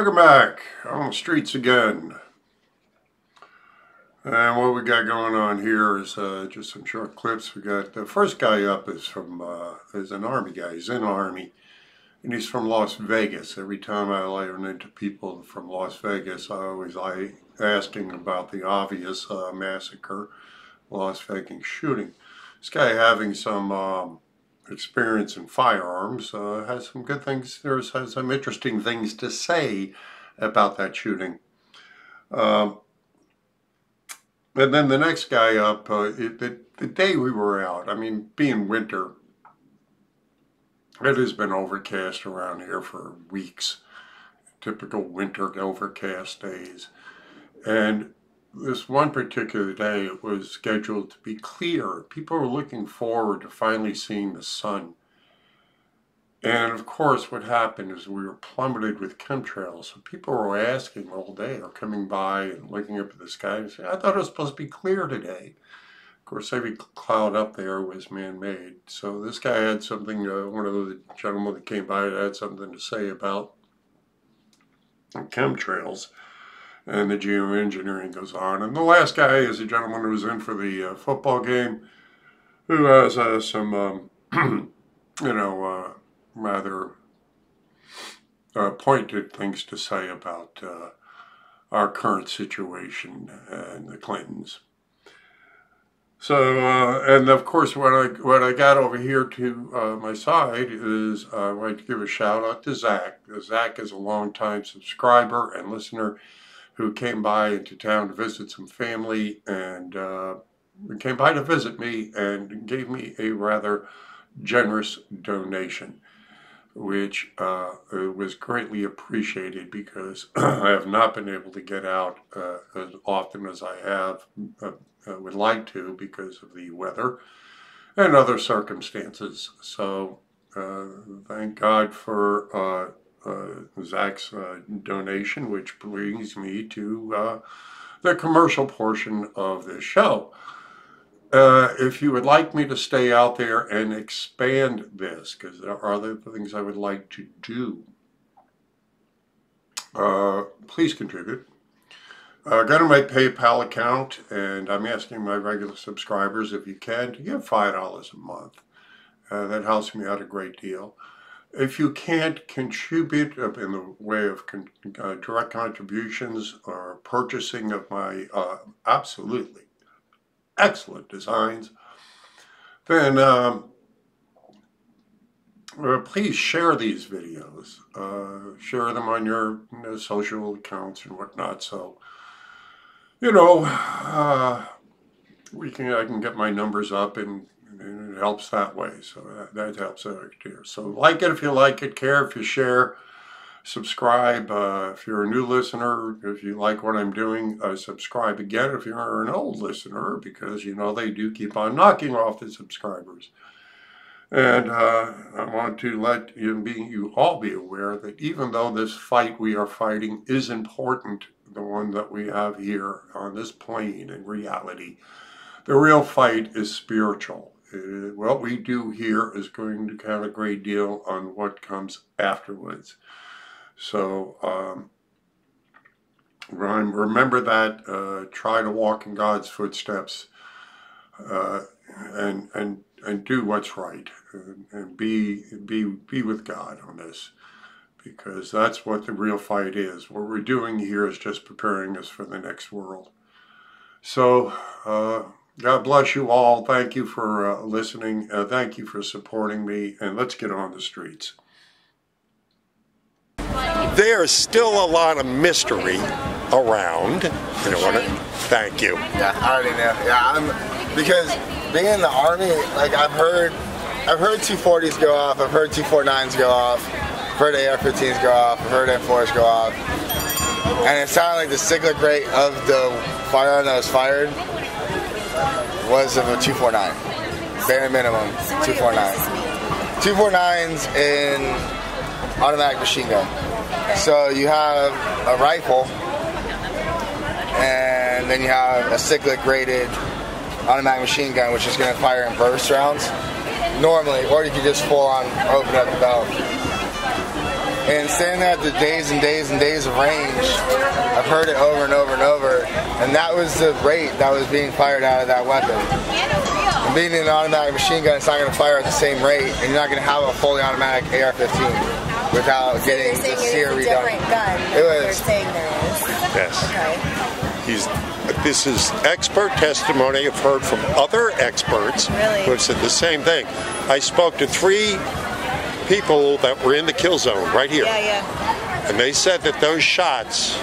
Welcome back on the streets again. And what we got going on here is just some short clips. We got the first guy up is an Army guy. He's in the Army, and he's from Las Vegas. Every time I run into people from Las Vegas, I always like asking about the obvious massacre, Las Vegas shooting. This guy, having some experience in firearms, has some good things. Has some interesting things to say about that shooting. And then the next guy up, the day we were out, I mean, being winter, it has been overcast around here for weeks. Typical winter overcast days. And this one particular day, it was scheduled to be clear. People were looking forward to finally seeing the sun. And of course, what happened is we were plummeted with chemtrails. So people were asking all day, or coming by and looking up at the sky and saying, I thought it was supposed to be clear today. Of course, every cloud up there was man-made. So this guy had something, one of the gentlemen that came by had something to say about chemtrails. And the geoengineering goes on. And the last guy is a gentleman who was in for the football game, who has some, rather pointed things to say about our current situation and the Clintons. So, and of course, what I got over here to my side is I'd like to give a shout out to Zach. Zach is a longtime subscriber and listener who came by into town to visit some family, and came by to visit me and gave me a rather generous donation, which was greatly appreciated because I have not been able to get out as often as I would like to because of the weather and other circumstances. So thank God for Zach's donation, which brings me to the commercial portion of this show. If you would like me to stay out there and expand this, because there are other things I would like to do, please contribute. Go to my PayPal account, and I'm asking my regular subscribers, if you can, to give $5 a month. That helps me out a great deal. If you can't contribute in the way of direct contributions or purchasing of my absolutely excellent designs, then please share these videos. Share them on your social accounts and whatnot. So, I can get my numbers up, and it helps that way. So that helps out here. So like it if you like it, care if you share, subscribe. If you're a new listener, if you like what I'm doing, subscribe again if you're an old listener, because they do keep on knocking off the subscribers. And I want to let you all be aware that even though this fight we are fighting is important, the one that we have here on this plane in reality, the real fight is spiritual. What we do here is going to count a great deal on what comes afterwards. So remember that. Try to walk in God's footsteps, and do what's right, and be with God on this, because that's what the real fight is. What we're doing here is just preparing us for the next world. So God bless you all. Thank you for listening. Thank you for supporting me, and let's get on the streets. There's still a lot of mystery around. Thank you. Yeah, I already know. Yeah, because being in the Army, like I've heard 240s go off, I've heard 249s go off, I've heard AR-15s go off, I've heard M4s go off, and it sounded like the cyclic rate of the firearm that was fired was of a 249. Bare minimum, 249. 249s in automatic machine gun. So you have a rifle, and then you have a cyclic rated automatic machine gun, which is going to fire in burst rounds normally, or you could just full on open up the belt. And standing there after days and days and days of range, I've heard it over and over and over. And that was the rate that was being fired out of that weapon. And being in an automatic machine gun, it's not going to fire at the same rate, and you're not going to have a fully automatic AR-15 without getting the sear redone. It was. They're saying there is. Yes. Okay. This is expert testimony. I've heard from other experts Really? who have said the same thing. I spoke to 3 people that were in the kill zone right here. Yeah, yeah. And they said that those shots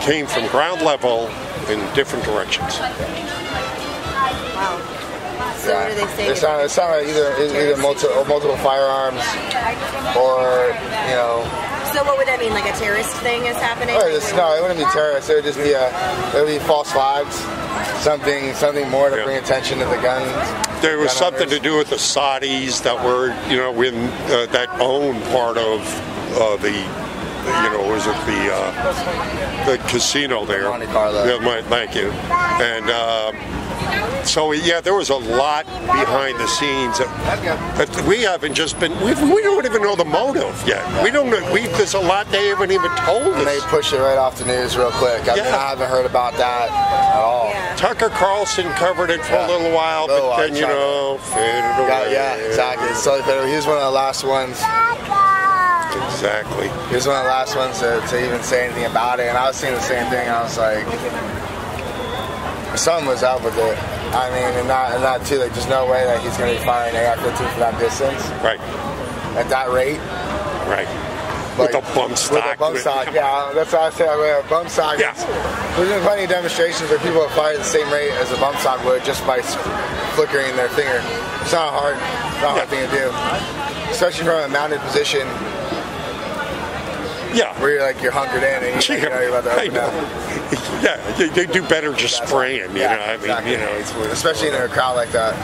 came from ground level in different directions. Wow. So what do they say? It's not like either multiple firearms or, you know. So what would that mean? Like a terrorist thing is happening? No, it wouldn't be terrorists. It would just be false flags, something more to bring attention to the guns. There was something to do with the Saudis that were, you know, in that own part of the, you know, was it the casino there? Monte Carlo. Yeah, thank you. And so yeah, there was a lot behind the scenes that we haven't just been. We don't even know the motive yet. We don't know. There's a lot they haven't even told us. And they push it right off the news real quick. I mean, I haven't heard about that at all. Yeah. Tucker Carlson covered it for a little while, but then, you know, faded away. Yeah, exactly. It's totally faded away. He was one of the last ones. Exactly. He was one of the last ones to even say anything about it, and I was saying the same thing. I was like, something was up with it. I mean, and not too. Like, there's no way that he's going to be firing AR-15 for that distance. Right. At that rate. Right. Like, with a bump stock. With a bump stock, yeah. That's what I say. With a bump stock. Yeah. There's been plenty of demonstrations where people have fired the same rate as a bump stock would just by flickering their finger. It's not a hard thing to do, especially from a mounted position. Yeah. Where you're hunkered in and you're about to open up. Yeah, they do better just spraying, you know. I mean, exactly. You know, it's especially in a crowd like that.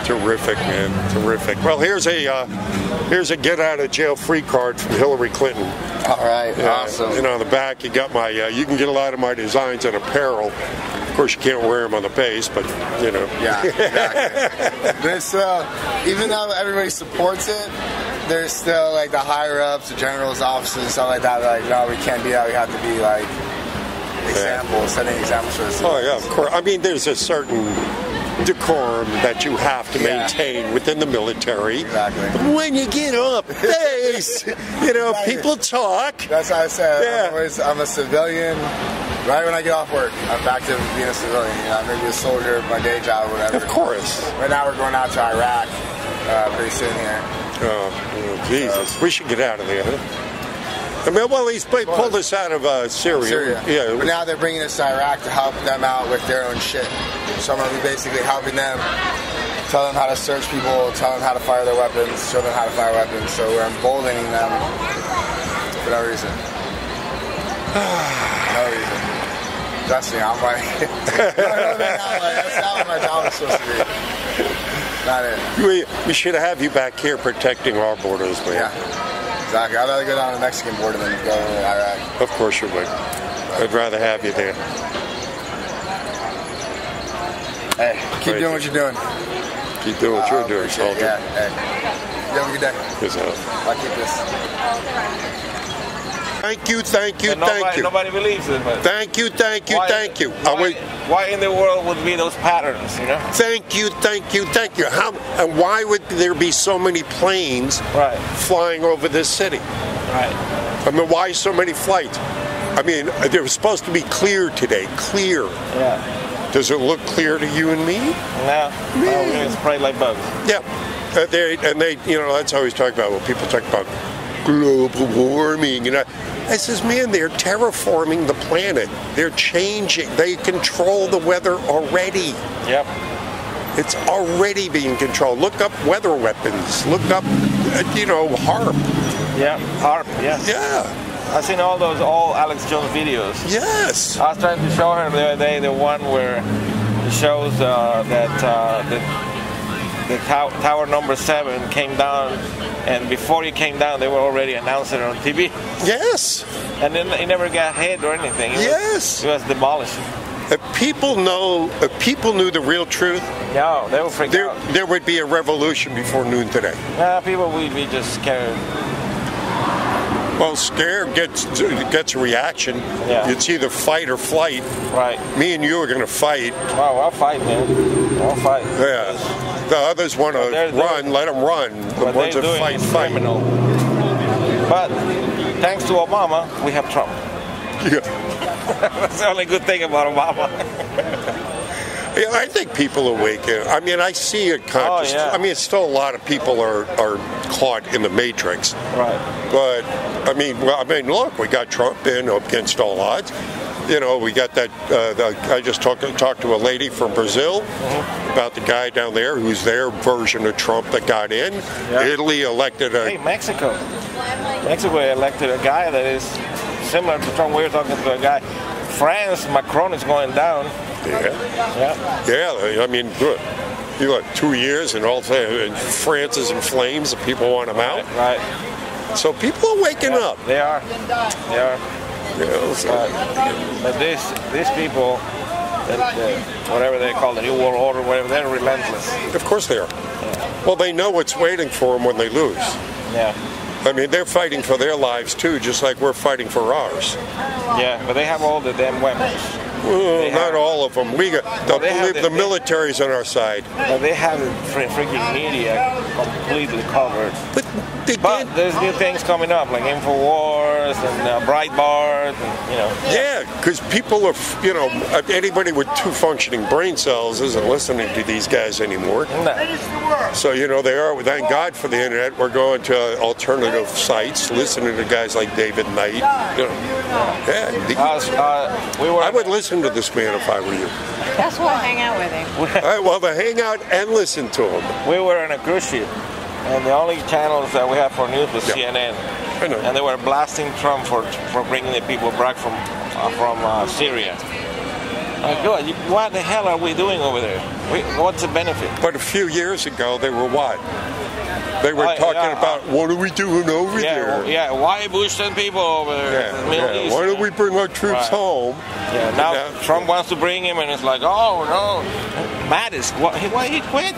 Terrific, man. Terrific. Well, here's a get out of jail free card from Hillary Clinton. All right, awesome. And on the back, you got my. You can get a lot of my designs and apparel. Of course, you can't wear them on the base, but you know. Yeah, exactly. There's even though everybody supports it, there's still like the higher ups, the general's offices, and stuff like that. Like, no, we can't be that. We have to be like examples, setting examples for us. Oh yeah, of course. I mean, there's a certain decorum that you have to maintain within the military. Exactly. But when you get up base, you know, people talk. That's what I said. Yeah. I'm a civilian. Right when I get off work, I'm back to being a civilian. You know, I'm going to be a soldier, my day job, whatever. Of course. Right now we're going out to Iraq pretty soon here. Oh, Jesus. We should get out of there, huh? I mean, well, he's pulled us out of Syria. Yeah. But now they're bringing us to Iraq to help them out with their own shit. So I'm going to be basically helping them, tell them how to search people, tell them how to fire their weapons, show them how to fire weapons. So we're emboldening them for no reason. No reason. Trust me, I'm like, that's not what my job is supposed to be. Not it. We should have you back here protecting our borders, man. Yeah, exactly. I'd rather go down to the Mexican border than go to Iraq. Of course you would. I'd rather have you there. Hey, keep doing what you're doing. Keep doing what you're doing, soldier. Yeah, hey. You have a good day. Yes, I'll keep this. Thank you, thank you, thank you. Nobody believes it. But thank you, thank you, thank you. Why in the world would be those patterns, you know? Thank you, thank you, thank you. How and why would there be so many planes flying over this city? Right. I mean, why so many flights? I mean, they were supposed to be clear today. Clear. Yeah. Does it look clear to you and me? No. It's sprayed like bugs. Yeah. They, you know, that's always talk about when people talk about global warming, you know. I says, man, they're terraforming the planet. They're changing. They control the weather already. Yep. It's already being controlled. Look up weather weapons. Look up, you know, HARP. Yeah, HARP, yeah. Yeah. I've seen all Alex Jones videos. Yes. I was trying to show her the other day the one where it shows that the tower number 7 came down, and before it came down, they were already announcing it on TV. Yes. And then it never got hit or anything. It was demolished. If people knew the real truth, no, they would freak out. There would be a revolution before noon today. People would be just scared. Well, scare gets a reaction. Yeah. It's either fight or flight. Right. Me and you are going to fight. Well, I'll fight, man. I'll fight. Yeah. The others want to run. Let them run. The What ones they're that doing fight, is fight. criminal. But thanks to Obama, we have Trump. Yeah. That's the only good thing about Obama. Yeah, I think people are waking. I mean, I see it conscious. yeah. I mean, it's still a lot of people are caught in the matrix. Right. But I mean, look, we got Trump in against all odds. You know, we got that. I just talked to a lady from Brazil about the guy down there who's their version of Trump that got in. Yeah. Italy elected a. Hey, Mexico. Mexico elected a guy that is similar to Trump. We were talking to a guy. France, Macron is going down. Yeah. Yeah. I mean, good. You look, 2 years and all that. France is in flames. And people want him out. Right. So people are waking up. They are. They are. Yeah, so. But these people, whatever they call the New World Order, whatever, they're relentless. Of course they are. Well, they know what's waiting for them when they lose. Yeah. I mean, they're fighting for their lives too, just like we're fighting for ours. Yeah, but they have all the damn weapons. Well, not all of them. We got the military's on our side. But they have the freaking media completely covered. But there's new things coming up, like InfoWars and Breitbart, and, you know. Yeah, because people are, you know, anybody with two functioning brain cells isn't listening to these guys anymore. No. So, you know, they are. Thank God for the internet. We're going to alternative sites, listening to guys like David Knight. You know. Yeah. I would listen to this man if I were you. That's why I hang out with him. Well, to hang out and listen to him. We were on a cruise ship, and the only channels that we have for news was CNN. I know. And they were blasting Trump for bringing the people back from Syria. God, what the hell are we doing over there? What's the benefit? But a few years ago, they were what? They were talking about, what are we doing over there? Yeah, why Bush send people over there? Yeah, The Middle East, why don't we bring our troops home? Yeah, now Trump wants to bring him, and it's like, oh, no. Mattis, why he quit?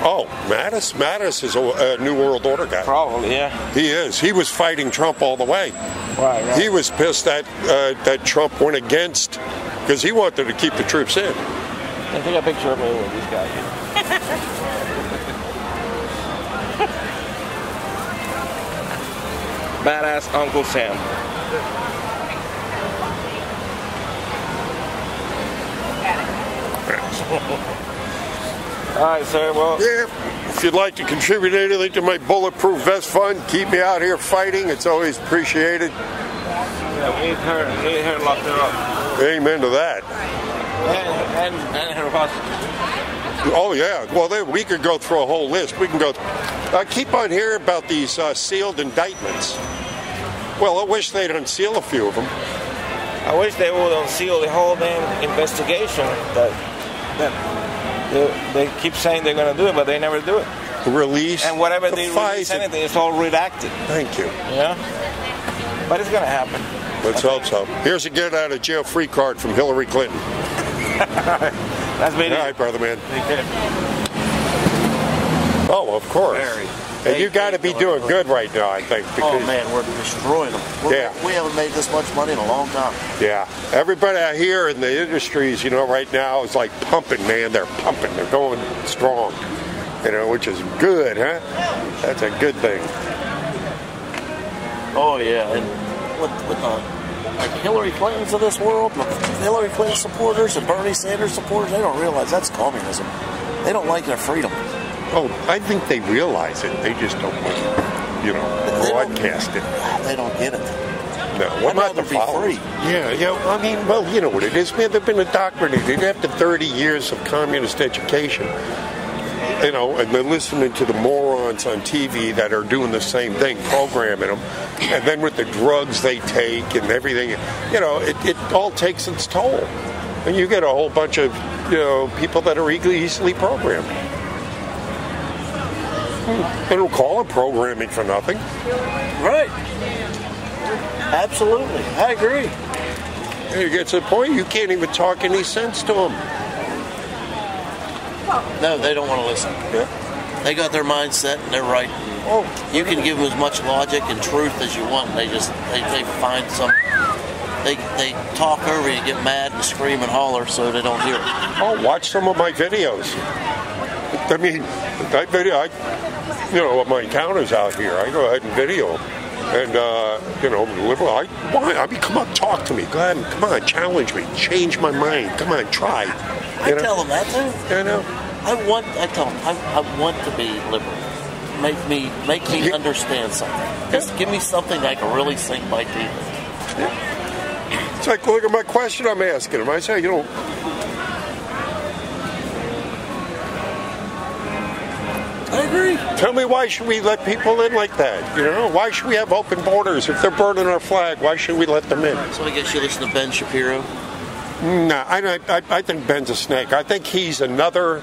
Oh, Mattis is a New World Order guy. Probably, yeah. He is. He was fighting Trump all the way. Right. He was pissed that Trump went against, because he wanted to keep the troops in. I take a picture of me with this guy. Badass Uncle Sam. All right, sir. Well, yeah. If you'd like to contribute anything to my bulletproof vest fund, keep me out here fighting. It's always appreciated. Yeah, we need her locked her up. Amen to that. And her husband. Oh yeah. Well, we could go through a whole list. We can go. Keep on hearing about these sealed indictments. Well, I wish they'd unseal a few of them. I wish they would unseal the whole damn investigation they keep saying they're going to do it, but they never do it. Release. And whatever they release, anything, it's all redacted. Thank you. Yeah. But it's going to happen. Let's hope so. Here's a get out of jail free card from Hillary Clinton. That's me. All right, brother man. Take care. Oh, of course. And you got to be doing good right now, I think. Oh man, we're destroying them. We haven't made this much money in a long time. Yeah. Everybody out here in the industries, you know, right now is like pumping, man. They're pumping. They're going strong. You know, which is good, huh? That's a good thing. Oh yeah, and with like Hillary Clinton's of this world, the Hillary Clinton supporters and Bernie Sanders supporters, they don't realize that's communism. They don't like their freedom. Oh, I think they realize it. They just don't want to, you know, broadcast it. They don't get it. No, well, not the followers. Yeah. I mean, well, you know what it is, man. They've been indoctrinated after 30 years of communist education. You know, and they're listening to the morons on TV that are doing the same thing, programming them. And then with the drugs they take and everything, you know, it all takes its toll. And you get a whole bunch of, you know, people that are easily programmed. They don't call it programming for nothing. Right. Absolutely. I agree. It gets to the point you can't even talk any sense to them. No, they don't want to listen. Yeah. They got their mindset and they're right. Oh, You can give them as much logic and truth as you want. They find some. They talk over you, get mad and scream and holler so they don't hear it. Oh, watch some of my videos. I mean, that video, you know, of my encounters out here, I go ahead and video. And, you know, liberal, I mean, come up, talk to me. Go ahead, come on, challenge me. Change my mind. Come on, try. I tell them that too. You know? I tell them, I want to be liberal. Make me understand something. Just give me something I can really sink my teeth in. Yeah. It's like, look at my question I'm asking them. I say, you know, I agree. tell me, why should we let people in like that? You know, why should we have open borders? If they're burning our flag, why should we let them in? So I guess you listen to Ben Shapiro? No, I think Ben's a snake. I think he's another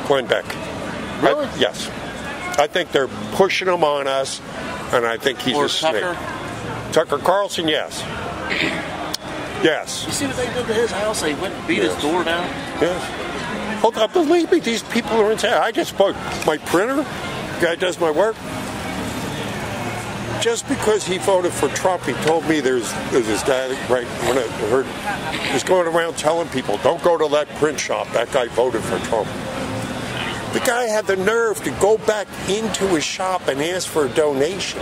Glenn Beck. Really? Yes. I think they're pushing him on us, and I think he's Or a snake. Tucker? Tucker Carlson, yes. Yes. You see what they did to his house? They went and beat his door down? Yes. Hold up, believe me, these people are insane. I just bought my printer, the guy does my work. Just because he voted for Trump, he told me there's this guy, right, when I heard, he's going around telling people, don't go to that print shop, that guy voted for Trump. The guy had the nerve to go back into his shop and ask for a donation.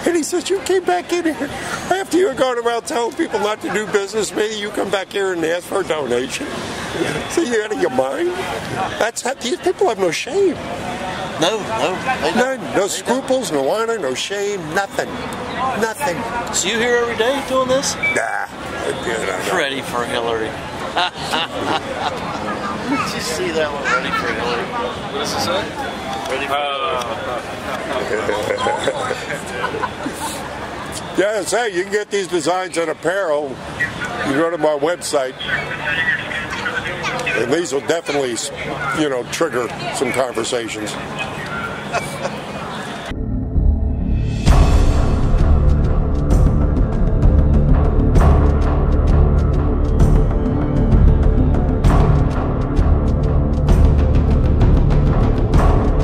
And he says, you came back in here after you were going around telling people not to do business with me, you come back here and ask for a donation. So you're out of your mind? These people have no shame. No. None. No scruples, no honor, no shame, nothing. Nothing. So you here every day doing this? Nah. Ready for Hillary. Did you see that one? Ready for Hillary. What does it say? Ready for Yeah, say, you can get these designs on apparel. You go to my website. And these will definitely, you know, trigger some conversations.